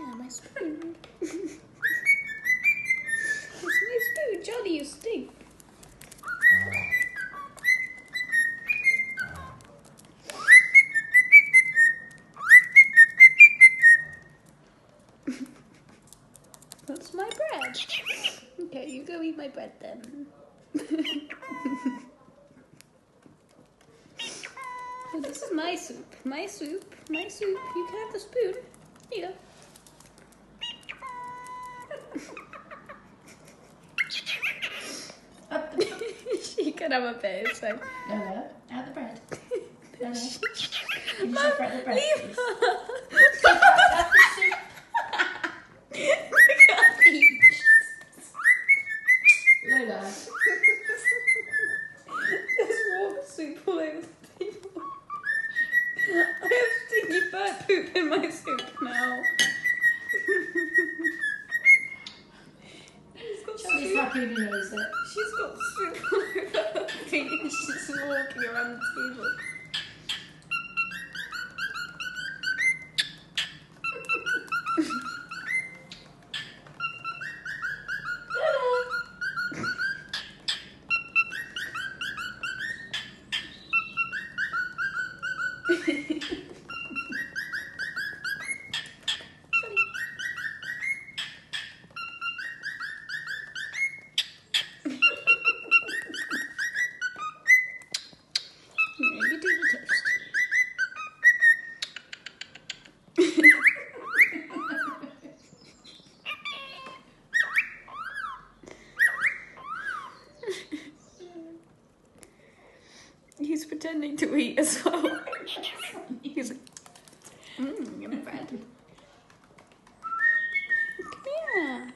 Yeah, my spoon. It's my spoon. Johnny, you stink. That's my bread. Okay, you go eat my bread then. Oh, this is my soup. My soup. My soup. You can have the spoon. Here you go. She can have a bit. It's fine. Lola, have the bread. Lola, Mum, the bread, leave please. her. Have the soup. Look at these. Lola. There's water soup all over the table. I have stinky bird poop in my soup now. She's got Charlie's soup. happy when he knows it. She's got soup all over her feet and she's just walking around the table. You do the toast. He's pretending to eat as well. He's like, your bread. Come here.